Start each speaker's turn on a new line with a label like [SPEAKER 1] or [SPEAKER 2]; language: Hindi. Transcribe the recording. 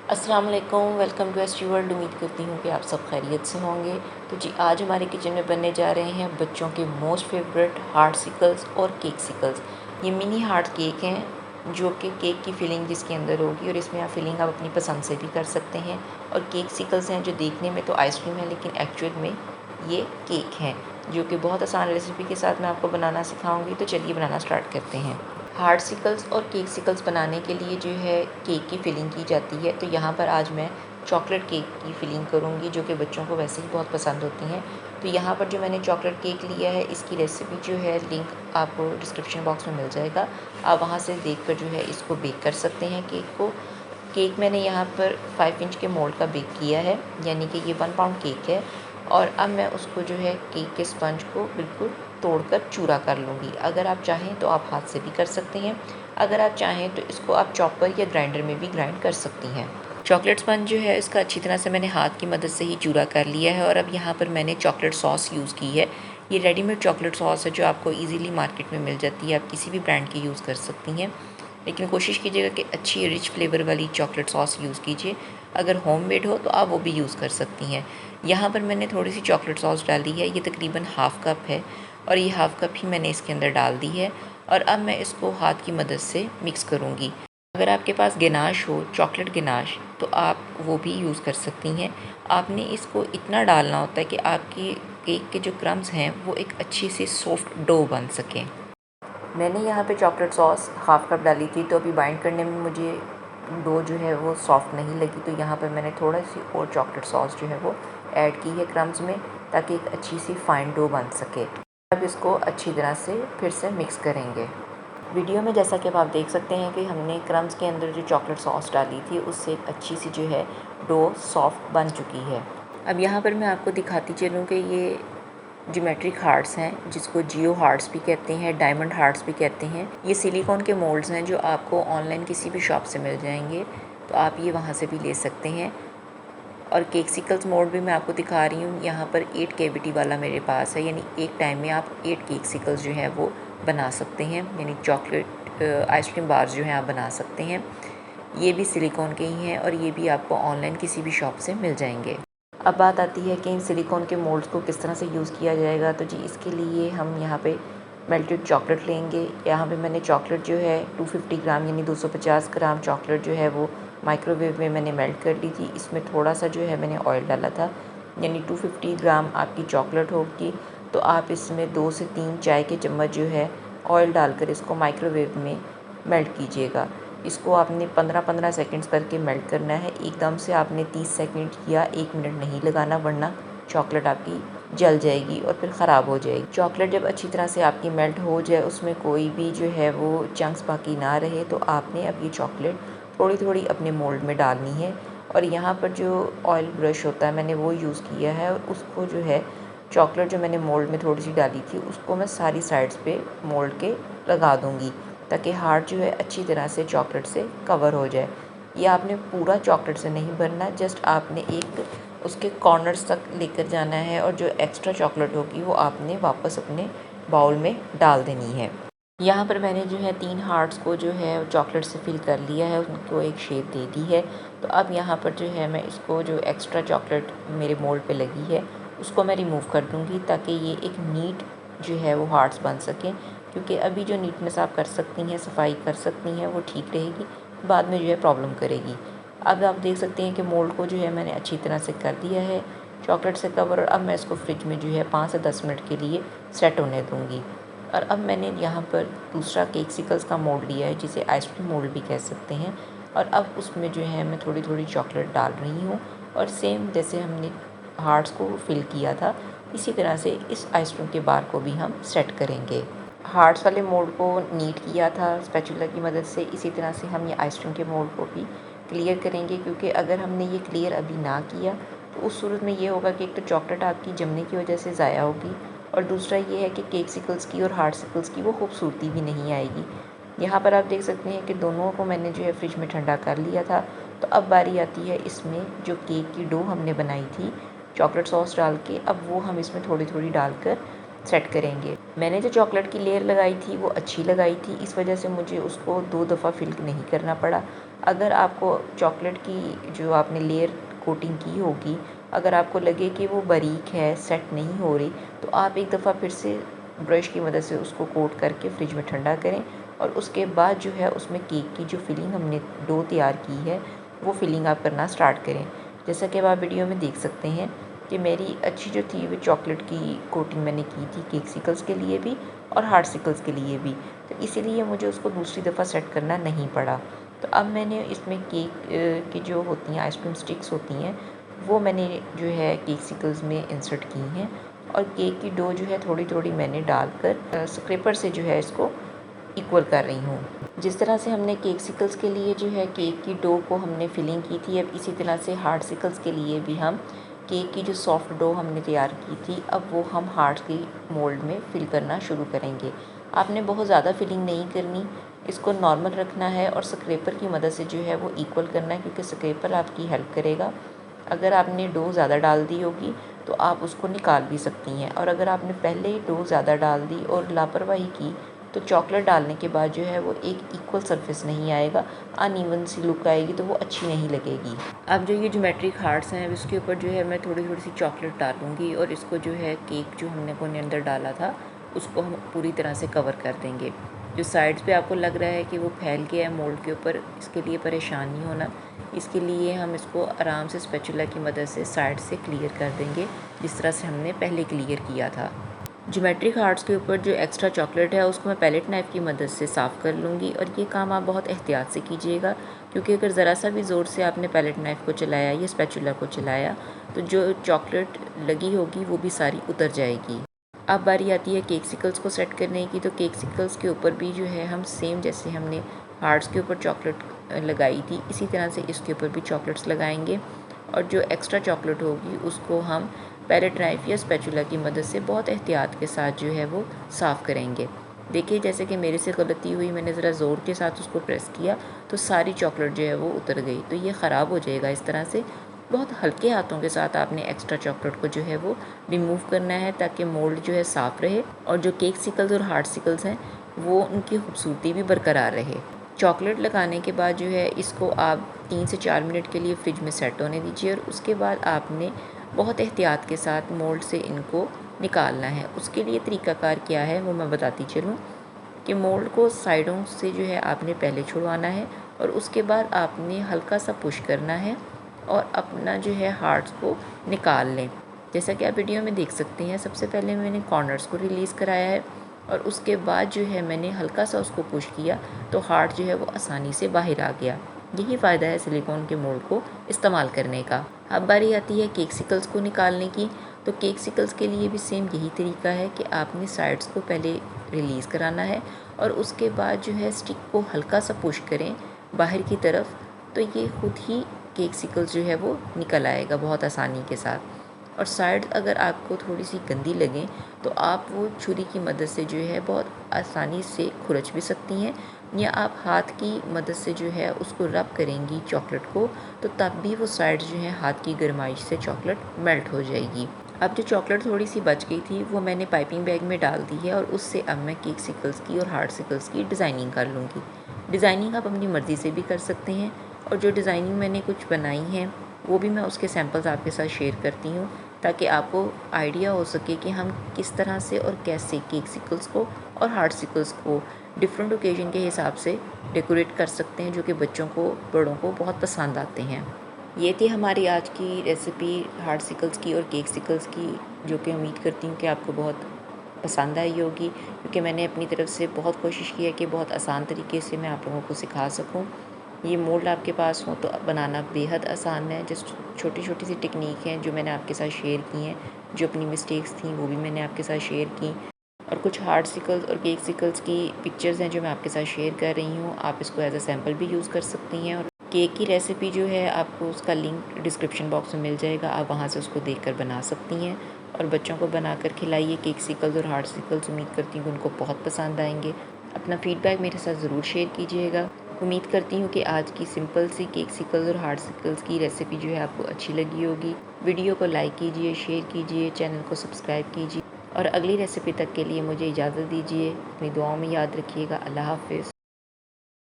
[SPEAKER 1] अस्सलाम वालेकुम, वेलकम टू एसटी वर्ल्ड। उम्मीद करती हूँ कि आप सब खैरियत से होंगे। तो जी आज हमारे किचन में बनने जा रहे हैं बच्चों के मोस्ट फेवरेट हार्टसिकल्स और केकसिकल्स। ये मिनी हार्ट केक हैं जो कि केक की फिलिंग जिसके अंदर होगी, और इसमें आप फिलिंग आप अपनी पसंद से भी कर सकते हैं। और केकसिकल्स हैं जो देखने में तो आइसक्रीम है, लेकिन एक्चुअल में ये केक हैं, जो कि बहुत आसान रेसिपी के साथ मैं आपको बनाना सिखाऊंगी। तो चलिए बनाना स्टार्ट करते हैं। हार्डसिकल्स और केकसिकल्स बनाने के लिए जो है केक की फिलिंग की जाती है। तो यहाँ पर आज मैं चॉकलेट केक की फिलिंग करूँगी, जो कि बच्चों को वैसे ही बहुत पसंद होती हैं। तो यहाँ पर जो मैंने चॉकलेट केक लिया है, इसकी रेसिपी जो है लिंक आपको डिस्क्रिप्शन बॉक्स में मिल जाएगा। आप वहाँ से देखकर जो है इसको बेक कर सकते हैं केक को। केक मैंने यहाँ पर 5 इंच के मोल्ड का बेक किया है, यानी कि ये 1 पाउंड केक है। और अब मैं उसको जो है केक के स्पंज को बिल्कुल तोड़कर चूरा कर लूँगी। अगर आप चाहें तो आप हाथ से भी कर सकते हैं, अगर आप चाहें तो इसको आप चॉपर या ग्राइंडर में भी ग्राइंड कर सकती हैं। चॉकलेट स्पंज जो है इसका अच्छी तरह से मैंने हाथ की मदद से ही चूरा कर लिया है। और अब यहाँ पर मैंने चॉकलेट सॉस यूज़ की है। ये रेडीमेड चॉकलेट सॉस है जो आपको ईज़िली मार्केट में मिल जाती है, आप किसी भी ब्रांड की यूज़ कर सकती हैं। लेकिन कोशिश कीजिएगा कि अच्छी रिच फ्लेवर वाली चॉकलेट सॉस यूज़ कीजिए। अगर होममेड हो तो आप वो भी यूज़ कर सकती हैं। यहाँ पर मैंने थोड़ी सी चॉकलेट सॉस डाली है, ये तकरीबन हाफ़ कप है, और ये हाफ़ कप ही मैंने इसके अंदर डाल दी है। और अब मैं इसको हाथ की मदद से मिक्स करूँगी। अगर आपके पास गनाश हो, चॉकलेट गनाश, तो आप वो भी यूज़ कर सकती हैं। आपने इसको इतना डालना होता है कि आपकी केक के जो क्रम्स हैं वो एक अच्छी सी सॉफ्ट डो बन सकें। मैंने यहाँ पे चॉकलेट सॉस हाफ़ कप डाली थी, तो अभी बाइंड करने में मुझे डो जो है वो सॉफ्ट नहीं लगी। तो यहाँ पर मैंने थोड़ा सी और चॉकलेट सॉस जो है वो ऐड की है क्रम्स में, ताकि एक अच्छी सी फाइन डो बन सके। अब इसको अच्छी तरह से फिर से मिक्स करेंगे। वीडियो में जैसा कि अब आप देख सकते हैं कि हमने क्रम्स के अंदर जो चॉकलेट सॉस डाली थी, उससे एक अच्छी सी जो है डो सॉफ्ट बन चुकी है। अब यहाँ पर मैं आपको दिखाती चलूँ कि ये ज्योमेट्रिक हार्ट्स हैं, जिसको जियो हार्ट्स भी कहते हैं, डायमंड हार्ट्स भी कहते हैं। ये सिलिकॉन के मोल्ड्स हैं जो आपको ऑनलाइन किसी भी शॉप से मिल जाएंगे, तो आप ये वहाँ से भी ले सकते हैं। और केकसिकल्स मोल्ड भी मैं आपको दिखा रही हूँ। यहाँ पर 8 कैविटी वाला मेरे पास है, यानी एक टाइम में आप 8 केकसिकल्स जो है वो बना सकते हैं, यानी चॉकलेट आइसक्रीम बार्स जो हैं आप बना सकते हैं। ये भी सिलिकॉन के ही हैं, और ये भी आपको ऑनलाइन किसी भी शॉप से मिल जाएंगे। अब बात आती है कि इन सिलिकॉन के मोल्ड्स को किस तरह से यूज़ किया जाएगा। तो जी इसके लिए हम यहाँ पे मेल्टेड चॉकलेट लेंगे। यहाँ पे मैंने चॉकलेट जो है 250 ग्राम यानी 250 ग्राम चॉकलेट जो है वो माइक्रोवेव में मैंने मेल्ट कर ली थी। इसमें थोड़ा सा जो है मैंने ऑयल डाला था, यानी 250 ग्राम आपकी चॉकलेट होगी तो आप इसमें 2 से 3 चाय के चम्मच जो है ऑयल डालकर इसको माइक्रोवेव में मेल्ट कीजिएगा। इसको आपने 15-15 सेकंड्स करके मेल्ट करना है। एकदम से आपने 30 सेकंड या 1 मिनट नहीं लगाना, वरना चॉकलेट आपकी जल जाएगी और फिर ख़राब हो जाएगी। चॉकलेट जब अच्छी तरह से आपकी मेल्ट हो जाए, उसमें कोई भी जो है वो चंक्स बाकी ना रहे, तो आपने अब ये चॉकलेट थोड़ी थोड़ी अपने मोल्ड में डालनी है। और यहाँ पर जो ऑयल ब्रश होता है मैंने वो यूज़ किया है, और उसको जो है चॉकलेट जो मैंने मोल्ड में थोड़ी सी डाली थी उसको मैं सारी साइड्स पे मोल्ड के लगा दूँगी, ताकि हार्ट जो है अच्छी तरह से चॉकलेट से कवर हो जाए। ये आपने पूरा चॉकलेट से नहीं भरना, जस्ट आपने एक उसके कॉर्नर्स तक लेकर जाना है, और जो एक्स्ट्रा चॉकलेट होगी वो आपने वापस अपने बाउल में डाल देनी है। यहाँ पर मैंने जो है 3 हार्ट्स को जो है चॉकलेट से फिल कर लिया है, उनको एक शेप दे दी है। तो अब यहाँ पर जो है मैं इसको जो एक्स्ट्रा चॉकलेट मेरे मोल्ड पे लगी है उसको मैं रिमूव कर दूँगी, ताकि ये एक नीट जो है वो हार्ट्स बन सकें। क्योंकि अभी जो नीटनेस आप कर सकती हैं, सफाई कर सकती हैं, वो ठीक रहेगी, बाद में जो है प्रॉब्लम करेगी। अब आप देख सकते हैं कि मोल्ड को जो है मैंने अच्छी तरह से कर दिया है चॉकलेट से कवर। और अब मैं इसको फ्रिज में जो है 5 से 10 मिनट के लिए सेट होने दूँगी। और अब मैंने यहाँ पर दूसरा केकसिकल्स का मोल्ड लिया है, जिसे आइसक्रीम मोल्ड भी कह सकते हैं। और अब उसमें जो है मैं थोड़ी थोड़ी चॉकलेट डाल रही हूँ, और सेम जैसे हमने हार्ट्स को फिल किया था, इसी तरह से इस आइसक्रीम के बार को भी हम सेट करेंगे। हार्ट्स वाले मोल्ड को नीट किया था स्पैचुला की मदद से, इसी तरह से हम ये आइसक्रीम के मोल्ड को भी क्लियर करेंगे। क्योंकि अगर हमने ये क्लियर अभी ना किया तो उस सूरत में ये होगा कि एक तो चॉकलेट आपकी जमने की वजह से ज़ाया होगी, और दूसरा ये है कि केकसिकल्स की और हार्टसिकल्स की वो खूबसूरती भी नहीं आएगी। यहाँ पर आप देख सकते हैं कि दोनों को मैंने जो है फ्रिज में ठंडा कर लिया था। तो अब बारी आती है इसमें जो केक की डो हमने बनाई थी चॉकलेट सॉस डाल के, अब वो हम इसमें थोड़ी थोड़ी डालकर सेट करेंगे। मैंने जो चॉकलेट की लेयर लगाई थी वो अच्छी लगाई थी, इस वजह से मुझे उसको 2 दफ़ा फिल नहीं करना पड़ा। अगर आपको चॉकलेट की जो आपने लेयर कोटिंग की होगी, अगर आपको लगे कि वो बारीक है, सेट नहीं हो रही, तो आप एक दफ़ा फिर से ब्रश की मदद से उसको कोट करके फ्रिज में ठंडा करें और उसके बाद जो है उसमें केक की जो फिलिंग हमने डो तैयार की है वो फिलिंग आप करना स्टार्ट करें। जैसा कि अब आप वीडियो में देख सकते हैं कि मेरी अच्छी जो थी वो चॉकलेट की कोटिंग मैंने की थी केकसिकल्स के लिए भी और हार्डसिकल्स के लिए भी, तो इसीलिए मुझे उसको दूसरी दफ़ा सेट करना नहीं पड़ा। तो अब मैंने इसमें केक की जो होती हैं आइसक्रीम स्टिक्स होती हैं वो मैंने जो है केकसिकल्स में इंसर्ट की हैं और केक की डो जो है थोड़ी थोड़ी मैंने डालकर स्क्रैपर से जो है इसको इक्वल कर रही हूँ। जिस तरह से हमने केकसिकल्स के लिए जो है केक की डो को हमने फिलिंग की थी, अब इसी तरह से हार्डसिकल्स के लिए भी हम केक की जो सॉफ्ट डो हमने तैयार की थी अब वो हम हार्ट की मोल्ड में फिल करना शुरू करेंगे। आपने बहुत ज़्यादा फिलिंग नहीं करनी, इसको नॉर्मल रखना है और स्क्रैपर की मदद से जो है वो इक्वल करना है, क्योंकि स्क्रैपर आपकी हेल्प करेगा। अगर आपने डो ज़्यादा डाल दी होगी तो आप उसको निकाल भी सकती हैं, और अगर आपने पहले ही डो ज़्यादा डाल दी और लापरवाही की तो चॉकलेट डालने के बाद जो है वो एक इक्वल सरफेस नहीं आएगा, अनइवन सी लुक आएगी, तो वो अच्छी नहीं लगेगी। अब जो ये ज्योमेट्रिक हार्ट्स हैं इसके ऊपर जो है मैं थोड़ी थोड़ी सी चॉकलेट डालूँगी और इसको जो है केक जो हमने को अंदर डाला था उसको हम पूरी तरह से कवर कर देंगे। जो साइड्स पे आपको लग रहा है कि वो फैल गया है मोल्ड के ऊपर, इसके लिए परेशान नहीं होना। इसके लिए हम इसको आराम से स्पैचुला की मदद से साइड से क्लियर कर देंगे, जिस तरह से हमने पहले क्लियर किया था। ज्योमेट्रिक हार्ट्स के ऊपर जो एक्स्ट्रा चॉकलेट है उसको मैं पैलेट नाइफ़ की मदद से साफ़ कर लूँगी, और ये काम आप बहुत एहतियात से कीजिएगा, क्योंकि अगर ज़रा सा भी ज़ोर से आपने पैलेट नाइफ़ को चलाया या स्पैचुला को चलाया तो जो चॉकलेट लगी होगी वो भी सारी उतर जाएगी। अब बारी आती है केकसिकल्स को सेट करने की, तो केकसिकल्स के ऊपर भी जो है हम सेम जैसे हमने हार्ट्स के ऊपर चॉकलेट लगाई थी इसी तरह से इसके ऊपर भी चॉकलेट्स लगाएंगे, और जो एक्स्ट्रा चॉकलेट होगी उसको हम पैलेट नाइफ या स्पैचुला की मदद से बहुत एहतियात के साथ जो है वो साफ़ करेंगे। देखिए जैसे कि मेरे से गलती हुई, मैंने ज़रा ज़ोर के साथ उसको प्रेस किया तो सारी चॉकलेट जो है वो उतर गई, तो ये ख़राब हो जाएगा। इस तरह से बहुत हल्के हाथों के साथ आपने एक्स्ट्रा चॉकलेट को जो है वो रिमूव करना है, ताकि मोल्ड जो है साफ़ रहे और जो केकसिकल्स और हार्डसिकल्स हैं वो उनकी खूबसूरती भी बरकरार रहे। चॉकलेट लगाने के बाद जो है इसको आप 3 से 4 मिनट के लिए फ्रिज में सेट होने दीजिए, और उसके बाद आपने बहुत एहतियात के साथ मोल्ड से इनको निकालना है। उसके लिए तरीक़ाकार क्या है वो मैं बताती चलूँ कि मोल्ड को साइडों से जो है आपने पहले छुड़वाना है और उसके बाद आपने हल्का सा पुश करना है और अपना जो है हार्ट्स को निकाल लें। जैसा कि आप वीडियो में देख सकते हैं, सबसे पहले मैंने कॉर्नर्स को रिलीज़ कराया है और उसके बाद जो है मैंने हल्का सा उसको पुश किया तो हार्ट जो है वो आसानी से बाहर आ गया। यही फ़ायदा है सिलिकॉन के मोल्ड को इस्तेमाल करने का। अब बारी आती है केकसिकल्स को निकालने की, तो केकसिकल्स के लिए भी सेम यही तरीका है कि आपने साइड्स को पहले रिलीज़ कराना है और उसके बाद जो है स्टिक को हल्का सा पुश करें बाहर की तरफ, तो ये खुद ही केकसिकल्स जो है वो निकल आएगा बहुत आसानी के साथ। और साइड अगर आपको थोड़ी सी गंदी लगें तो आप वो छुरी की मदद से जो है बहुत आसानी से खुरच भी सकती हैं, या आप हाथ की मदद से जो है उसको रब करेंगी चॉकलेट को, तो तब भी वो साइड जो है हाथ की गर्माइश से चॉकलेट मेल्ट हो जाएगी। अब जो चॉकलेट थोड़ी सी बच गई थी वो मैंने पाइपिंग बैग में डाल दी है और उससे अब मैं केकसिकल्स की और हार्डसिकल्स की डिज़ाइनिंग कर लूँगी। डिज़ाइनिंग आप अपनी मर्ज़ी से भी कर सकते हैं, और जो डिज़ाइनिंग मैंने कुछ बनाई हैं वो भी मैं उसके सैंपल्स आपके साथ शेयर करती हूँ, ताकि आपको आइडिया हो सके कि हम किस तरह से और कैसे केकसिकल्स को और हार्डसिकल्स को डिफरेंट ओकेजन के हिसाब से डेकोरेट कर सकते हैं, जो कि बच्चों को बड़ों को बहुत पसंद आते हैं। ये थी हमारी आज की रेसिपी हार्डसिकल्स की और केकसिकल्स की, जो कि उम्मीद करती हूँ कि आपको बहुत पसंद आई होगी, क्योंकि मैंने अपनी तरफ से बहुत कोशिश की है कि बहुत आसान तरीके से मैं आप लोगों को सिखा सकूँ। ये मोल्ड आपके पास हो तो बनाना बेहद आसान है। जस्ट छोटी छोटी सी टेक्निक हैं जो मैंने आपके साथ शेयर की हैं, जो अपनी मिस्टेक्स थी वो भी मैंने आपके साथ शेयर की, और कुछ हार्डसिकल्स और केकसिकल्स की पिक्चर्स हैं जो मैं आपके साथ शेयर कर रही हूँ। आप इसको एज अ सैम्पल भी यूज़ कर सकती हैं, और केक की रेसिपी जो है आपको उसका लिंक डिस्क्रिप्शन बॉक्स में मिल जाएगा, आप वहाँ से उसको देखकर बना सकती हैं और बच्चों को बनाकर खिलाइए केकसिकल्स और हार्डसिकल्स। उम्मीद करती हूँ कि उनको बहुत पसंद आएंगे। अपना फ़ीडबैक मेरे साथ ज़रूर शेयर कीजिएगा। उम्मीद करती हूँ कि आज की सिंपल सी केकसिकल्स और हार्डसिकल्स की रेसिपी जो है आपको अच्छी लगी होगी। वीडियो को लाइक कीजिए, शेयर कीजिए, चैनल को सब्सक्राइब कीजिए और अगली रेसिपी तक के लिए मुझे इजाज़त दीजिए। अपनी दुआओं में याद रखिएगा। अल्लाह हाफ़िज़।